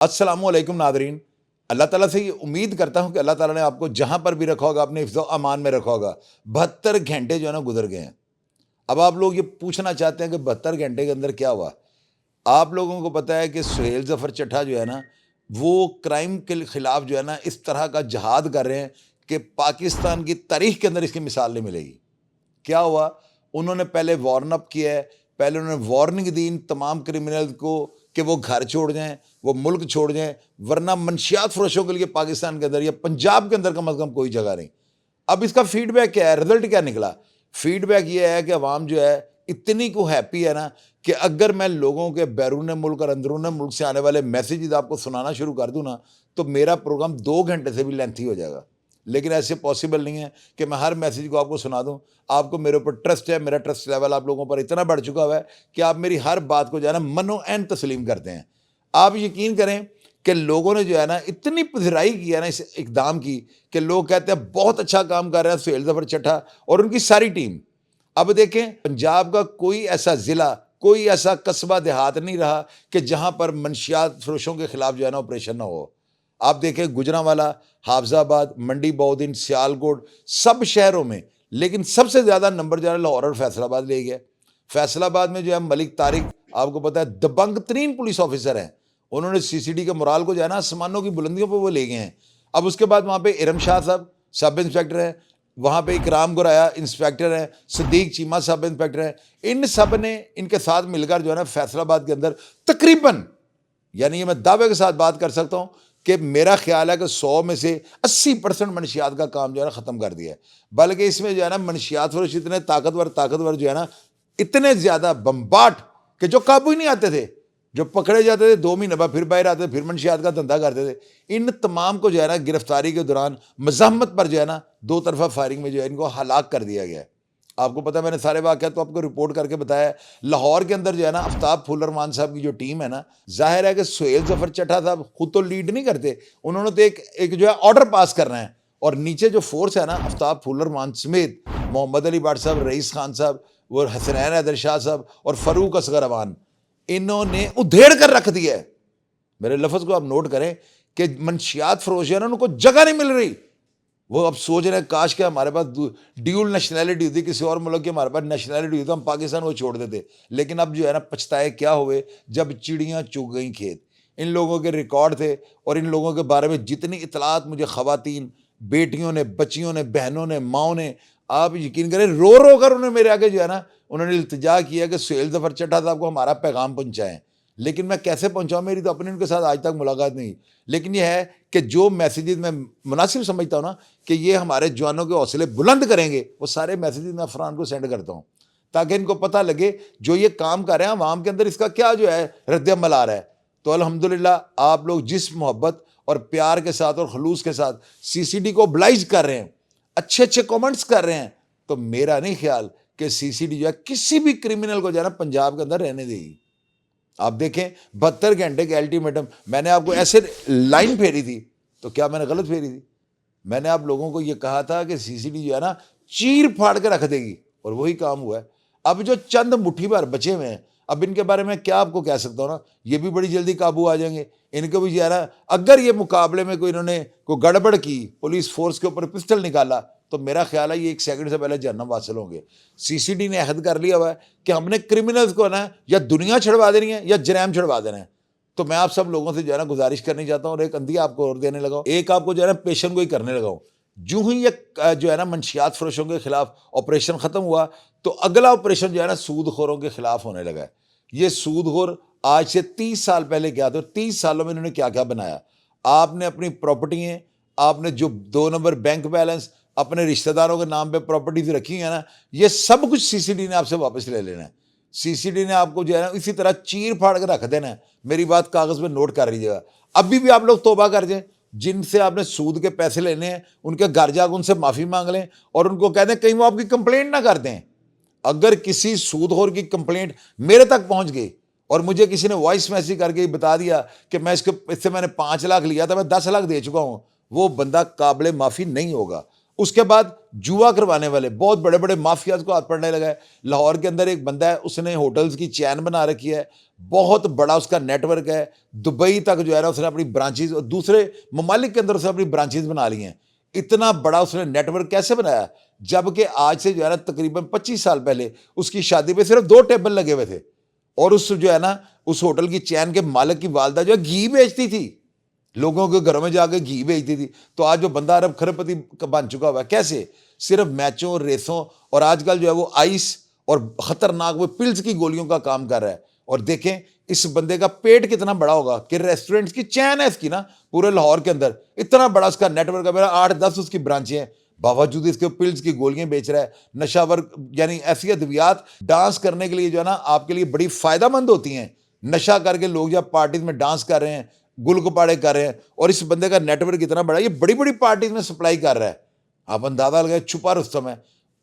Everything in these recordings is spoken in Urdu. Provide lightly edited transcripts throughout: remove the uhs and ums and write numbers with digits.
السلام علیکم ناظرین. اللہ تعالیٰ سے یہ امید کرتا ہوں کہ اللہ تعالیٰ نے آپ کو جہاں پر بھی رکھا ہوگا اپنے حفظ و امان میں رکھا ہوگا. 72 گھنٹے جو ہے نا گزر گئے ہیں. اب آپ لوگ یہ پوچھنا چاہتے ہیں کہ 72 گھنٹے کے اندر کیا ہوا. آپ لوگوں کو پتہ ہے کہ سہیل ظفر چٹھا جو ہے نا وہ کرائم کے خلاف جو ہے نا اس طرح کا جہاد کر رہے ہیں کہ پاکستان کی تاریخ کے اندر اس کی مثال نہیں ملے گی. کیا ہوا؟ انہوں نے پہلے وارن اپ کیا ہے، پہلے انہوں نے وارننگ دی تمام کرمنل کو کہ وہ گھر چھوڑ جائیں، وہ ملک چھوڑ جائیں، ورنہ منشیات فروشوں کے لیے پاکستان کے اندر یا پنجاب کے اندر کم از کم کوئی جگہ نہیں. اب اس کا فیڈ بیک کیا ہے، رزلٹ کیا نکلا؟ فیڈ بیک یہ ہے کہ عوام جو ہے اتنی کو ہیپی ہے نا کہ اگر میں لوگوں کے بیرون ملک اور اندرون ملک سے آنے والے میسیجز آپ کو سنانا شروع کر دوں نا تو میرا پروگرام 2 گھنٹے سے بھی لینتھی ہو جائے گا. لیکن ایسے پاسبل نہیں ہے کہ میں ہر میسیج کو آپ کو سنا دوں. آپ کو میرے اوپر ٹرسٹ ہے، میرا ٹرسٹ لیول آپ لوگوں پر اتنا بڑھ چکا ہوا ہے کہ آپ میری ہر بات کو جو ہے نا منو عین تسلیم کرتے ہیں. آپ یقین کریں کہ لوگوں نے جو ہے نا اتنی پذیرائی کی ہے نا اس اقدام کی کہ لوگ کہتے ہیں بہت اچھا کام کر رہے ہیں سہیل ظفر چٹھا اور ان کی ساری ٹیم. اب دیکھیں پنجاب کا کوئی ایسا ضلع، کوئی ایسا قصبہ دیہات نہیں رہا کہ جہاں پر منشیات فروشوں کے خلاف جو ہے نا آپریشن نہ ہو. آپ دیکھیں گجرانوالہ، حافظ آباد، منڈی بہودین، سیالکوٹ، سب شہروں میں، لیکن سب سے زیادہ نمبر جو ہے لاہور اور فیصل آباد لے گیا. فیصل آباد میں جو ہے ملک طارق آپ کو پتہ ہے دبنگ ترین پولیس آفیسر ہیں. انہوں نے سی سی ڈی کے مرال کو جو ہے نا آسمانوں کی بلندیوں پہ وہ لے گئے ہیں. اب اس کے بعد وہاں پہ ارم شاہ صاحب سب انسپیکٹر ہیں، وہاں پہ اکرام گرایا انسپیکٹر ہیں، صدیق چیمہ سب انسپیکٹر ہیں. ان سب نے ان کے ساتھ مل کر جو ہے نا فیصل آباد کے اندر تقریباً، یعنی یہ میں دعوے کے ساتھ بات کر سکتا ہوں کہ میرا خیال ہے کہ 100 میں سے 80% منشیات کا کام جو ہے نا ختم کر دیا ہے. بلکہ اس میں جو ہے نا منشیات فروش اتنے طاقتور جو ہے نا اتنے زیادہ بمباٹ کہ جو قابو ہی نہیں آتے تھے، جو پکڑے جاتے تھے 2 مہینے بعد پھر باہر آتے تھے، پھر منشیات کا دھندا کرتے تھے. ان تمام کو جو ہے نا گرفتاری کے دوران مزاحمت پر جو ہے نا 2 طرفہ فائرنگ میں جو ہے ان کو ہلاک کر دیا گیا ہے. آپ کو پتہ ہے میں نے سارے واقعات تو آپ کو رپورٹ کر کے بتایا ہے. لاہور کے اندر جو ہے نا آفتاب پھولر مان صاحب کی جو ٹیم ہے نا، ظاہر ہے کہ سہیل ظفر چٹھا صاحب خود تو لیڈ نہیں کرتے، انہوں نے تو ایک جو ہے آرڈر پاس کرنا ہے. اور نیچے جو فورس ہے نا آفتاب پھولر مان سمیت محمد علی بٹ صاحب، رئیس خان صاحب، وہ حسنین حیدر شاہ صاحب اور فاروق اصغر اوان، انہوں نے ادھیڑ کر رکھ دیا ہے. میرے لفظ کو آپ نوٹ کریں کہ منشیات فروش ہے نا ان کو جگہ نہیں مل رہی. وہ اب سوچ رہے ہیں کاش کہ ہمارے پاس ڈیول نیشنلٹی ہوتی، کسی اور ملک کی ہمارے پاس نیشنلٹی ہوتی تو ہم پاکستان کو چھوڑ دیتے. لیکن اب جو ہے نا پچھتائے کیا ہوئے جب چڑیاں چگ گئیں کھیت. ان لوگوں کے ریکارڈ تھے اور ان لوگوں کے بارے میں جتنی اطلاعات مجھے خواتین، بیٹیوں نے، بچیوں نے، بہنوں نے، ماؤں نے، آپ یقین کریں رو رو کر انہوں نے میرے آگے جو ہے نا انہوں نے التجا کیا کہ سہیل ظفر چٹھا صاحب کو ہمارا پیغام پہنچائیں. لیکن میں کیسے پہنچاؤں، میری تو اپنے ان کے ساتھ آج تک ملاقات نہیں. لیکن یہ ہے کہ جو میسیجز میں مناسب سمجھتا ہوں نا کہ یہ ہمارے جوانوں کے حوصلے بلند کریں گے، وہ سارے میسیجز میں عفران کو سینڈ کرتا ہوں تاکہ ان کو پتہ لگے جو یہ کام کر رہے ہیں عوام کے اندر اس کا کیا جو ہے رد عمل آ رہا ہے. تو الحمدللہ آپ لوگ جس محبت اور پیار کے ساتھ اور خلوص کے ساتھ سی سی ڈی کو oblige کر رہے ہیں، اچھے اچھے کومنٹس کر رہے ہیں، تو میرا نہیں خیال کہ سی سی ڈی جو ہے کسی بھی کرمنل کو جو ہے نا پنجاب کے اندر رہنے دے گی. آپ دیکھیں 72 گھنٹے کے الٹیمیٹم میں نے آپ کو ایسے لائن پھیری تھی، تو کیا میں نے غلط پھیری تھی؟ میں نے آپ لوگوں کو یہ کہا تھا کہ سی سی ڈی جو ہے نا چیر پھاڑ کے رکھ دے گی، اور وہی کام ہوا ہے. اب جو چند مٹھی بھر بچے ہوئے ہیں، اب ان کے بارے میں کیا آپ کو کہہ سکتا ہوں نا، یہ بھی بڑی جلدی قابو آ جائیں گے. ان کو بھی جو ہے نا اگر یہ مقابلے میں کوئی انہوں نے کوئی گڑبڑ کی، پولیس فورس کے اوپر پسٹل نکالا، تو میرا خیال ہے یہ 1 سیکنڈ سے پہلے جہنم واصل ہوں گے. سی سی ڈی نے عہد کر لیا ہوا ہے کہ ہم نے کرمنلز کو نا یا دنیا چھڑوا دینی ہے یا جرائم چھڑوا دینا ہے. تو میں آپ سب لوگوں سے جو ہے نا گزارش کرنی چاہتا ہوں اور ایک اندھی آپ کو اور دینے لگا ہوں، ایک آپ کو جو ہے نا پیشن گوئی کرنے لگا ہوں. جو ہی یہ جو ہے نا منشیات فروشوں کے خلاف آپریشن ختم ہوا تو اگلا آپریشن جو ہے نا سود خوروں کے خلاف ہونے لگا ہے. یہ سود خور آج سے 30 سال پہلے کیا تھا، 30 سالوں میں انہوں نے کیا کیا بنایا. آپ نے اپنی پراپرٹیاں، آپ نے جو 2 نمبر بینک بیلنس، اپنے رشتہ داروں کے نام پہ پراپرٹیز رکھی ہیں نا، یہ سب کچھ سی سی ڈی نے آپ سے واپس لے لینا ہے. سی سی ڈی نے آپ کو جو ہے نا اسی طرح چیر پھاڑ کے رکھ دینا ہے. میری بات کاغذ پہ نوٹ کر لیجیے گا. ابھی بھی آپ لوگ توبہ کر جائیں، جن سے آپ نے سود کے پیسے لینے ہیں ان کے گھر جا کے ان سے معافی مانگ لیں اور ان کو کہہ دیں کہیں وہ آپ کی کمپلینٹ نہ کر دیں. اگر کسی سود خور کی کمپلینٹ میرے تک پہنچ گئی اور مجھے کسی نے وائس میسیج کر کے بتا دیا کہ میں اس سے میں نے 5 لاکھ لیا تھا، میں 10 لاکھ دے چکا ہوں، وہ بندہ قابل معافی نہیں ہوگا. اس کے بعد جوا کروانے والے بہت بڑے بڑے مافیاز کو ہاتھ پڑنے لگا ہے. لاہور کے اندر ایک بندہ ہے, اس نے ہوٹلز کی چین بنا رکھی ہے, بہت بڑا اس کا نیٹ ورک ہے, دبئی تک جو ہے نا اس نے اپنی برانچیز, اور دوسرے ممالک کے اندر اس نے اپنی برانچیز بنا لی ہیں. اتنا بڑا اس نے نیٹ ورک کیسے بنایا, جبکہ آج سے جو ہے نا تقریباً 25 سال پہلے اس کی شادی پہ صرف 2 ٹیبل لگے ہوئے تھے, اور اس جو ہے نا اس ہوٹل کی چین کے مالک کی والدہ جو ہے گھی بیچتی تھی, لوگوں کے گھروں میں جا کے گھی بیچتی تھی. تو آج جو بندہ ارب کھربپتی بن چکا ہوا ہے, کیسے؟ صرف میچوں, ریسوں, اور آج کل جو ہے وہ آئس اور خطرناک وہ پلز کی گولیوں کا کام کر رہا ہے. اور دیکھیں اس بندے کا پیٹ کتنا بڑا ہوگا کہ ریسٹورنٹس کی چین ہے اس کی نا پورے لاہور کے اندر, اتنا بڑا اس کا نیٹ ورک ہے, میرا 8-10 اس کی برانچیں ہیں, باوجود اس کے پلز کی گولیاں بیچ رہا ہے. نشہ ورک یعنی ایسی ادویات ڈانس کرنے کے لیے جو ہے نا آپ کے لیے بڑی فائدہ مند ہوتی ہیں. نشہ کر کے لوگ جب پارٹیز میں ڈانس کر رہے ہیں, گل گپاڑے کر رہے ہیں, اور اس بندے کا نیٹ ورک اتنا بڑا ہے, یہ بڑی بڑی پارٹیز میں سپلائی کر رہا ہے. آپ اندازہ لگائیں, چھپا رستم ہے,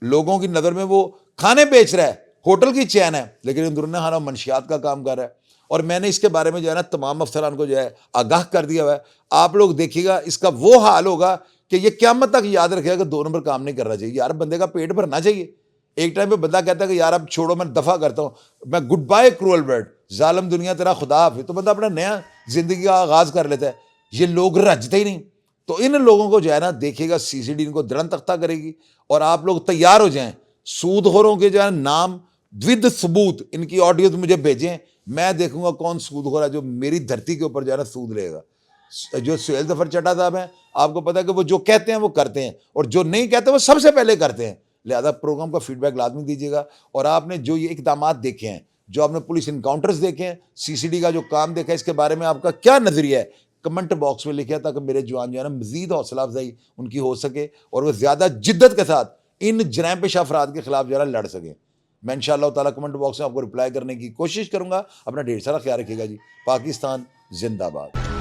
لوگوں کی نظر میں وہ کھانے بیچ رہا ہے, ہوٹل کی چین ہے, لیکن اندرون خانہ منشیات کا کام کر رہا ہے. اور میں نے اس کے بارے میں جو ہے نا تمام افسران کو جو ہے آگاہ کر دیا ہوا ہے. آپ لوگ دیکھیے گا اس کا وہ حال ہوگا کہ یہ قیامت تک یاد رکھے گا کہ 2 نمبر کام نہیں کرنا چاہیے. یار بندے کا پیٹ بھرنا چاہیے. ایک ٹائم پہ بندہ کہتا ہے کہ یار اب چھوڑو, میں دفع کرتا ہوں, میں گڈ بائے کرول برڈ, ظالم دنیا تیرا خدا حافظ, تو بندہ اپنا نیا زندگی کا آغاز کر لیتا ہے. یہ لوگ رجتے ہی نہیں. تو ان لوگوں کو جو ہے نا دیکھیے گا سی سی ڈی ان کو درن تختہ کرے گی, اور آپ لوگ تیار ہو جائیں. سود خوروں کے جو ہے نام ود ثبوت ان کی آڈیوز مجھے بھیجیں, میں دیکھوں گا کون سود خور ہے جو میری دھرتی کے اوپر جو ہے نا سود لے گا. جو سہیل ظفر چٹا صاحب ہیں, آپ کو پتا ہے کہ وہ جو کہتے ہیں وہ کرتے ہیں, اور جو نہیں کہتے وہ سب سے پہلے کرتے ہیں. لہذا پروگرام کا فیڈ بیک لازمی دیجیے گا. اور آپ نے جو یہ اقدامات دیکھے ہیں, جو آپ نے پولیس انکاؤنٹرز دیکھے ہیں, سی سی ڈی کا جو کام دیکھا ہے, اس کے بارے میں آپ کا کیا نظریہ ہے کمنٹ باکس میں لکھے, تاکہ میرے جوان جو ہے نا مزید حوصلہ افزائی ان کی ہو سکے, اور وہ زیادہ جدت کے ساتھ ان جرائم پیشہ افراد کے خلاف جو ہے نا لڑ سکیں. میں انشاءاللہ تعالیٰ کمنٹ باکس میں آپ کو رپلائی کرنے کی کوشش کروں گا. اپنا ڈھیر سارا خیال رکھیے گا جی. پاکستان زندہ باد.